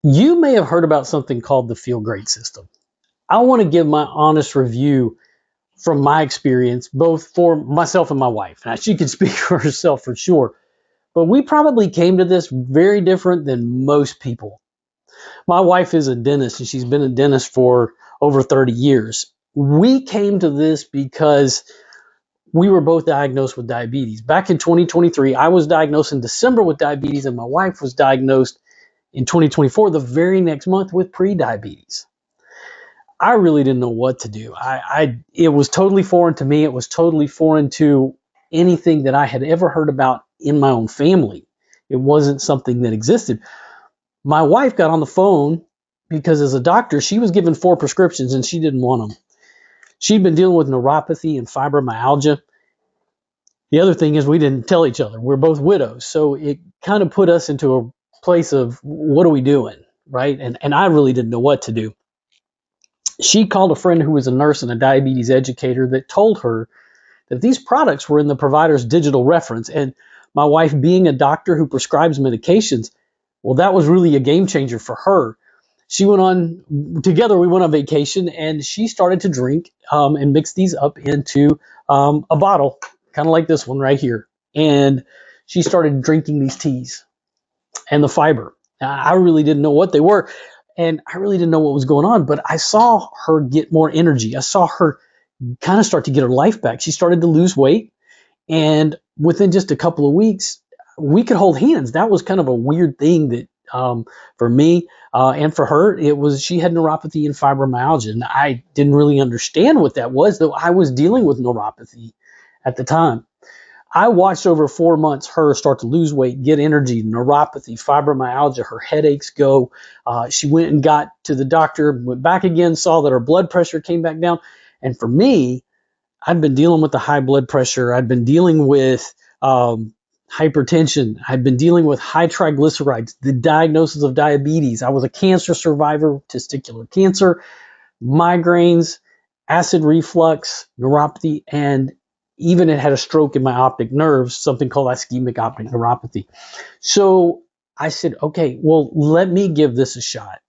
You may have heard about something called the Feel Great System. I want to give my honest review from my experience, both for myself and my wife. Now, she can speak for herself for sure, but we probably came to this very different than most people. My wife is a dentist, and she's been a dentist for over 30 years. We came to this because we were both diagnosed with diabetes. Back in 2023, I was diagnosed in December with diabetes, and my wife was diagnosed in 2024, the very next month, with pre-diabetes. I really didn't know what to do. It was totally foreign to me. It was totally foreign to anything that I had ever heard about in my own family. It wasn't something that existed. My wife got on the phone because, as a doctor, she was given 4 prescriptions and she didn't want them. She'd been dealing with neuropathy and fibromyalgia. The other thing is, we didn't tell each other. We're both widows. So it kind of put us into a place of, what are we doing? Right. And I really didn't know what to do. She called a friend who was a nurse and a diabetes educator that told her that these products were in the provider's digital reference. And my wife, being a doctor who prescribes medications, well, that was really a game changer for her. She went on, together we went on vacation, and she started to drink and mix these up into a bottle, kind of like this one right here. And she started drinking these teas and the fiber. I really didn't know what they were, and I really didn't know what was going on, but I saw her get more energy. I saw her kind of start to get her life back. She started to lose weight, and within just a couple of weeks, we could hold hands. That was kind of a weird thing that for me and for her, it was, she had neuropathy and fibromyalgia, and I didn't really understand what that was, though I was dealing with neuropathy at the time. I watched over 4 months her start to lose weight, get energy, neuropathy, fibromyalgia, her headaches go. She went and got to the doctor, went back again, saw that her blood pressure came back down. And for me, I'd been dealing with the high blood pressure. I'd been dealing with hypertension. I'd been dealing with high triglycerides, the diagnosis of diabetes. I was a cancer survivor, testicular cancer, migraines, acid reflux, neuropathy, and even it had a stroke in my optic nerves, something called ischemic optic neuropathy. So I said, okay, well, let me give this a shot.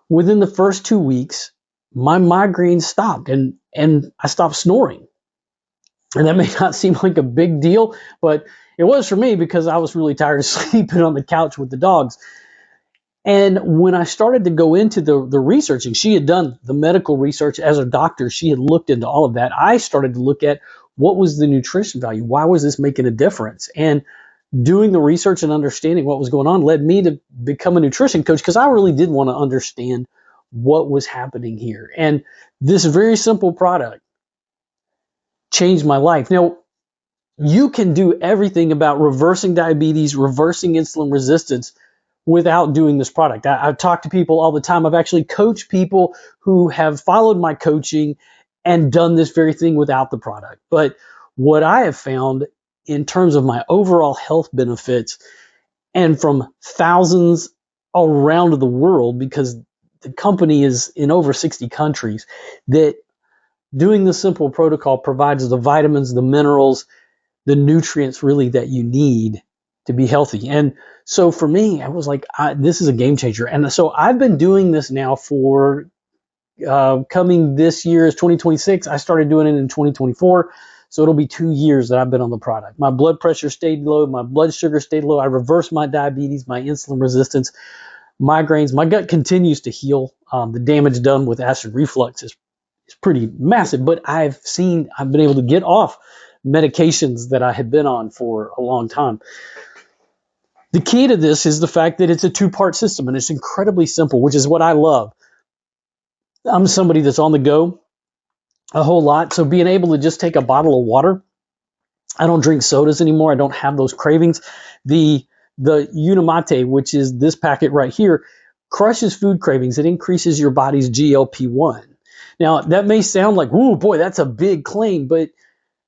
Within the first 2 weeks, my migraines stopped, and I stopped snoring. And that may not seem like a big deal, but it was for me because I was really tired of sleeping on the couch with the dogs. And when I started to go into the researching, she had done the medical research as a doctor. She had looked into all of that. I started to look at what was the nutrition value. Why was this making a difference? And doing the research and understanding what was going on led me to become a nutrition coach, because I really did want to understand what was happening here. And this very simple product changed my life. Now, you can do everything about reversing diabetes, reversing insulin resistance without doing this product. I've talked to people all the time. I've actually coached people who have followed my coaching and done this very thing without the product. But what I have found in terms of my overall health benefits, and from thousands around the world, because the company is in over 60 countries, that doing the simple protocol provides the vitamins, the minerals, the nutrients really that you need to be healthy. And so for me, I was like, this is a game changer. And so I've been doing this now for coming this year is 2026. I started doing it in 2024. So it'll be 2 years that I've been on the product. My blood pressure stayed low. My blood sugar stayed low. I reversed my diabetes, my insulin resistance, migraines. My gut continues to heal. The damage done with acid reflux is pretty massive, but I've been able to get off medications that I had been on for a long time. The key to this is the fact that it's a two-part system, and it's incredibly simple, which is what I love. I'm somebody that's on the go a whole lot, so being able to just take a bottle of water. I don't drink sodas anymore. I don't have those cravings. The Unimate, which is this packet right here, crushes food cravings. It increases your body's GLP-1. Now, that may sound like, ooh, boy, that's a big claim, but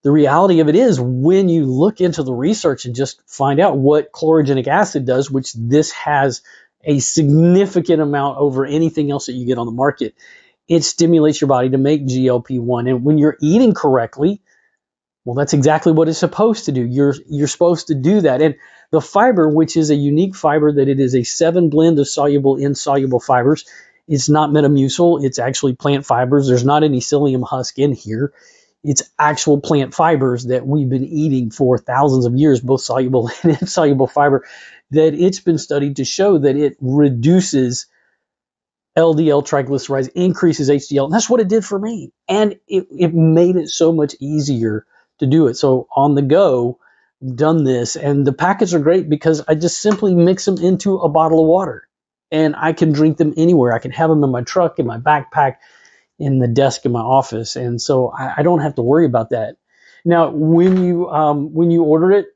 the reality of it is, when you look into the research and just find out what chlorogenic acid does, which this has a significant amount over anything else that you get on the market, it stimulates your body to make GLP-1. And when you're eating correctly, Well, that's exactly what it's supposed to do. You're supposed to do that. And the fiber, which is a unique fiber, that it is a 7 blend of soluble insoluble fibers. It's not Metamucil. It's actually plant fibers. There's not any psyllium husk in here. It's actual plant fibers that we've been eating for thousands of years, both soluble and insoluble fiber, that it's been studied to show that it reduces LDL triglycerides, increases HDL. And that's what it did for me. And it made it so much easier to do it. So on the go, done this. And the packets are great because I just simply mix them into a bottle of water. And I can drink them anywhere. I can have them in my truck, in my backpack, in the desk in my office. And so I don't have to worry about that. Now, when you order it,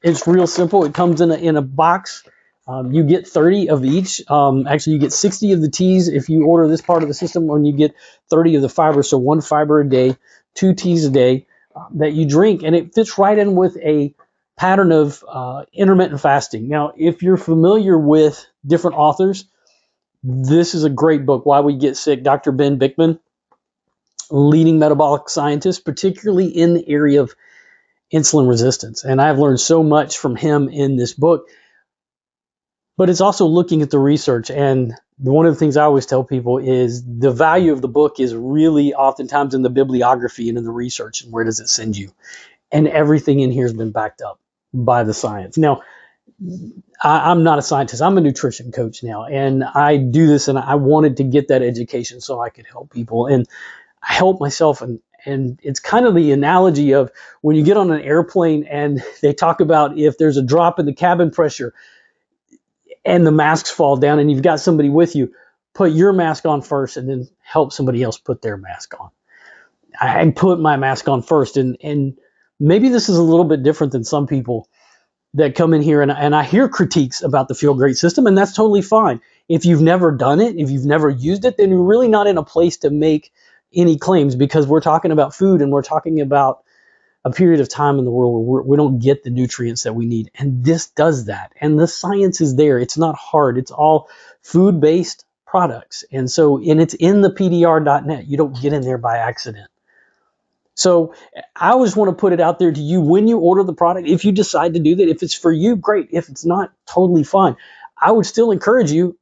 it's real simple. It comes in a box. You get 30 of each. Actually, you get 60 of the teas if you order this part of the system, and you get 30 of the fiber. So 1 fiber a day, 2 teas a day that you drink, and it fits right in with a pattern of intermittent fasting. Now, if you're familiar with different authors, this is a great book, Why We Get Sick. Dr. Ben Bickman, leading metabolic scientist, particularly in the area of insulin resistance. And I've learned so much from him in this book. But it's also looking at the research. And one of the things I always tell people is the value of the book is really oftentimes in the bibliography and in the research. And where does it send you? And everything in here has been backed up by the science. Now, I'm not a scientist. I'm a nutrition coach now. And I do this, and I wanted to get that education so I could help people. And I help myself. And it's kind of the analogy of when you get on an airplane and they talk about if there's a drop in the cabin pressure and the masks fall down and you've got somebody with you, put your mask on first and then help somebody else put their mask on. I put my mask on first. And maybe this is a little bit different than some people that come in here, and I hear critiques about the Feel Great system, and that's totally fine. If you've never done it, if you've never used it, then you're really not in a place to make any claims, because we're talking about food and we're talking about a period of time in the world where we don't get the nutrients that we need. And this does that. And the science is there. It's not hard. It's all food-based products. And it's in the PDR.net. You don't get in there by accident. So I always want to put it out there to you when you order the product. If you decide to do that, if it's for you, great. If it's not, totally fine. I would still encourage you,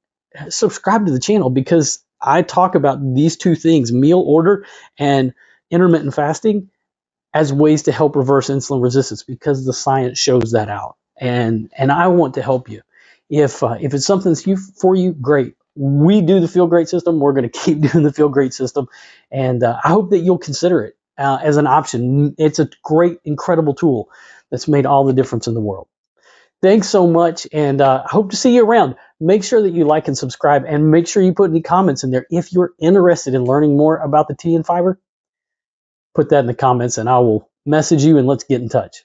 subscribe to the channel, because I talk about these two things, meal order and intermittent fasting, as ways to help reverse insulin resistance, because the science shows that out. And I want to help you. If it's something for you, great. We do the Feel Great system. We're going to keep doing the Feel Great system. And I hope that you'll consider it as an option. It's a great, incredible tool that's made all the difference in the world. Thanks so much, and I hope to see you around. Make sure that you like and subscribe, and make sure you put any comments in there. If you're interested in learning more about the tea and fiber, put that in the comments, and I will message you, and let's get in touch.